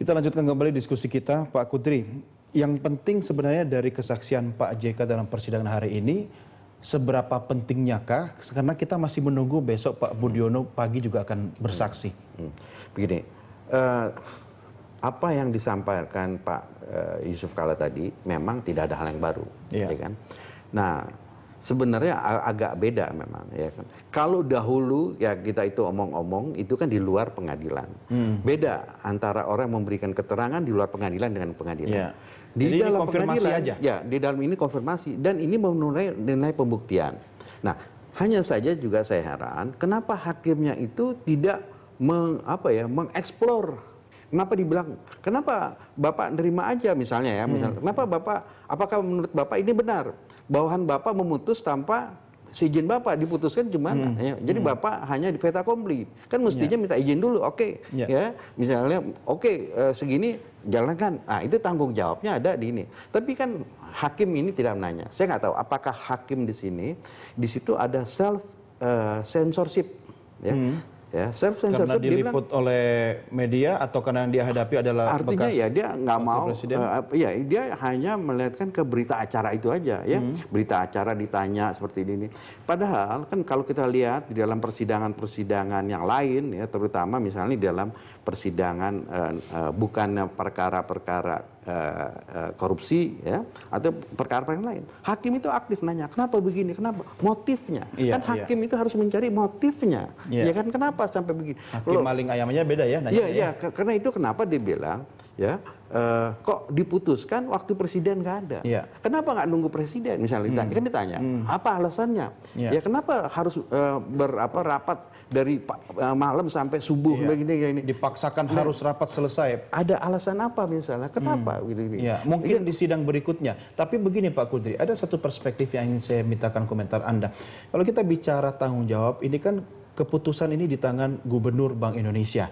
Kita lanjutkan kembali diskusi kita, Pak Kudri. Yang penting sebenarnya dari kesaksian Pak JK dalam persidangan hari ini, seberapa pentingnyakah? Karena kita masih menunggu besok Pak Budiono pagi juga akan bersaksi. Begini, apa yang disampaikan Pak Yusuf Kalla tadi memang tidak ada hal yang baru, ya kan? Nah, sebenarnya agak beda memang, ya kan. Kalau dahulu ya kita itu omong-omong itu kan di luar pengadilan. Beda antara orang memberikan keterangan di luar pengadilan dengan pengadilan. Di Jadi dalam ini konfirmasi pengadilan, aja. ya di dalam ini konfirmasi dan ini memenuhi nilai pembuktian. Nah, hanya saja juga saya heran kenapa hakimnya itu tidak mengeksplor. Kenapa dibilang, kenapa Bapak nerima aja misalnya ya, kenapa Bapak, apakah menurut Bapak ini benar? Bawahan Bapak memutus tanpa izin Bapak, diputuskan cuman, jadi Bapak hanya di fait accompli. Kan mestinya minta izin dulu, ya, misalnya, segini jalankan. Nah itu tanggung jawabnya ada di ini. Tapi kan hakim ini tidak menanya. Saya nggak tahu apakah hakim di sini, di situ ada self censorship, ya. Ya, self censorship karena diliput oleh media atau karena yang dia hadapi adalah artinya bekas ya dia nggak mau ya dia hanya melihatkan ke berita acara itu aja ya, berita acara ditanya seperti ini. Padahal kan kalau kita lihat di dalam persidangan yang lain ya, terutama misalnya di dalam persidangan bukan perkara-perkara korupsi ya atau perkara yang lain, hakim itu aktif nanya kenapa begini, kenapa, motifnya. Kan hakim itu harus mencari motifnya, ya kan, kenapa sampai begini. Hakim maling ayamnya beda ya nanya. Iya, karena itu kenapa dia bilang ya kok diputuskan waktu presiden nggak ada. Kenapa nggak nunggu presiden misalnya, kan ditanya apa alasannya, ya kenapa harus rapat dari malam sampai subuh begini. Dipaksakan harus rapat selesai. Ada alasan apa misalnya, kenapa gini. Ya, mungkin di sidang berikutnya. Tapi begini Pak Kudri, ada satu perspektif yang ingin saya mintakan komentar Anda. Kalau kita bicara tanggung jawab, ini kan keputusan ini di tangan Gubernur Bank Indonesia.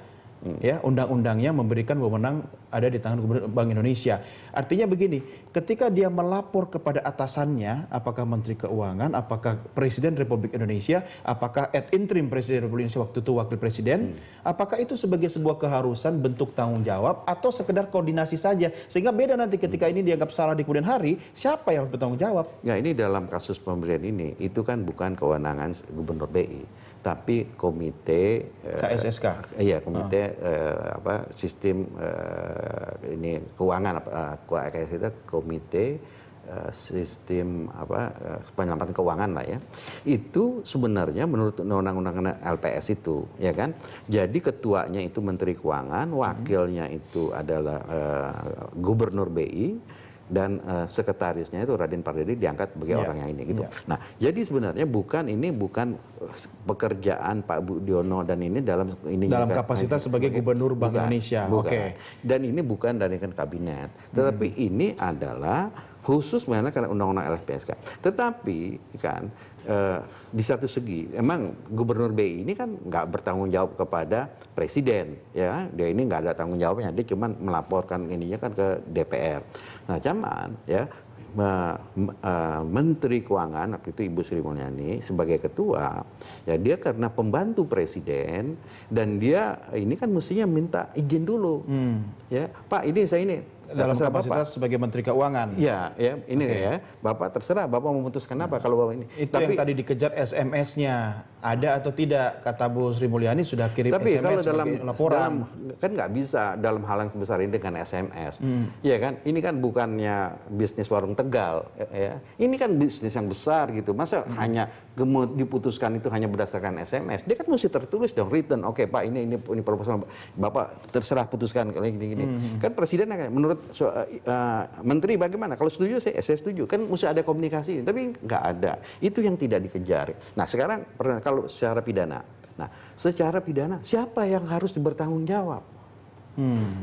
Ya, undang-undangnya memberikan wewenang ada di tangan Gubernur Bank Indonesia. Artinya begini, ketika dia melapor kepada atasannya, apakah Menteri Keuangan, apakah Presiden Republik Indonesia, apakah ad interim Presiden Republik Indonesia waktu itu Wakil Presiden, apakah itu sebagai sebuah keharusan bentuk tanggung jawab atau sekedar koordinasi saja? Sehingga beda nanti ketika ini dianggap salah di kemudian hari, siapa yang harus bertanggung jawab? Ya, ini dalam kasus pemberian ini, itu kan bukan kewenangan Gubernur BI. Tapi komite KSSK, iya komite sistem ini keuangan KSSK itu komite sistem penyelamatan keuangan lah ya, itu sebenarnya menurut undang-undang LPS itu ya kan, jadi ketuanya itu Menteri Keuangan, wakilnya itu adalah Gubernur BI, dan sekretarisnya itu Raden Pardede diangkat sebagai orang yang ini gitu. Nah, jadi sebenarnya bukan pekerjaan Pak Budiono dan ini dalam kapasitas sebagai Gubernur Bank Indonesia. Dan ini bukan dari kabinet, tetapi ini adalah khusus memang karena undang-undang LPSK. Tetapi kan di satu segi emang Gubernur BI ini kan nggak bertanggung jawab kepada presiden ya, dia ini nggak ada tanggung jawabnya, dia cuma melaporkan ininya kan ke DPR. Nah cuman ya Menteri Keuangan waktu itu Ibu Sri Mulyani sebagai ketua ya, dia karena pembantu presiden dan dia ini kan mestinya minta izin dulu ya, Pak ini saya ini dalam kapasitas sebagai Menteri Keuangan. Ya, ini ya, Bapak terserah, Bapak memutuskan apa kalau Bapak ini. Itu tapi yang tadi dikejar SMS-nya, ada atau tidak? Kata Bu Sri Mulyani sudah kirim SMS kalau sebagai laporan. Kan nggak bisa dalam hal yang sebesar ini dengan SMS. Iya kan, ini kan bukannya bisnis warung Tegal, ya. Ini kan bisnis yang besar gitu. Masa hanya diputuskan itu hanya berdasarkan SMS? Dia kan mesti tertulis dong, written. Oke Pak, ini proposal Bapak terserah putuskan kalau gini. Kan presiden menurut menteri bagaimana? Kalau setuju saya setuju. Kan mesti ada komunikasi, tapi nggak ada. Itu yang tidak dikejar. Nah sekarang kalau secara pidana, secara pidana siapa yang harus bertanggung jawab?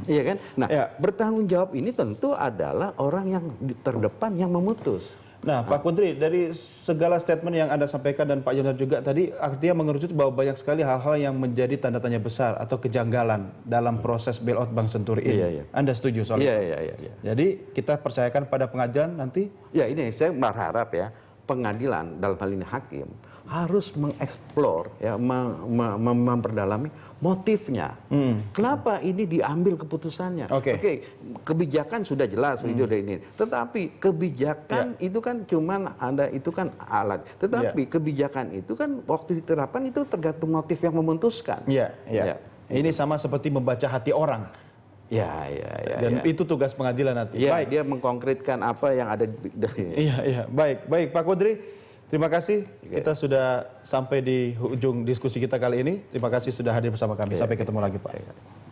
Iya kan? Nah bertanggung jawab ini tentu adalah orang yang terdepan yang memutus. Nah, Pak Kudri, dari segala statement yang Anda sampaikan dan Pak Jonar juga tadi, artinya mengerucut bahwa banyak sekali hal-hal yang menjadi tanda tanya besar atau kejanggalan dalam proses bailout Bank Senturi ini. Anda setuju soal itu? Iya. Jadi kita percayakan pada pengadilan nanti? Ya ini saya berharap ya, pengadilan dalam hal ini hakim harus mengeksplor, ya, memperdalami motifnya. Kenapa ini diambil keputusannya? Oke. Kebijakan sudah jelas itu udah ini. Tetapi kebijakan itu kan cuman ada, itu kan alat. Tetapi kebijakan itu kan waktu diterapkan itu tergantung motif yang memutuskan. Iya. Ini sama seperti membaca hati orang. Ya. Dan itu tugas pengadilan nanti. Ya, Baik. dia mengkonkretkan apa yang ada di Iya. Baik Pak Kudri. Terima kasih. Kita sudah sampai di ujung diskusi kita kali ini. Terima kasih sudah hadir bersama kami. Sampai ketemu lagi Pak.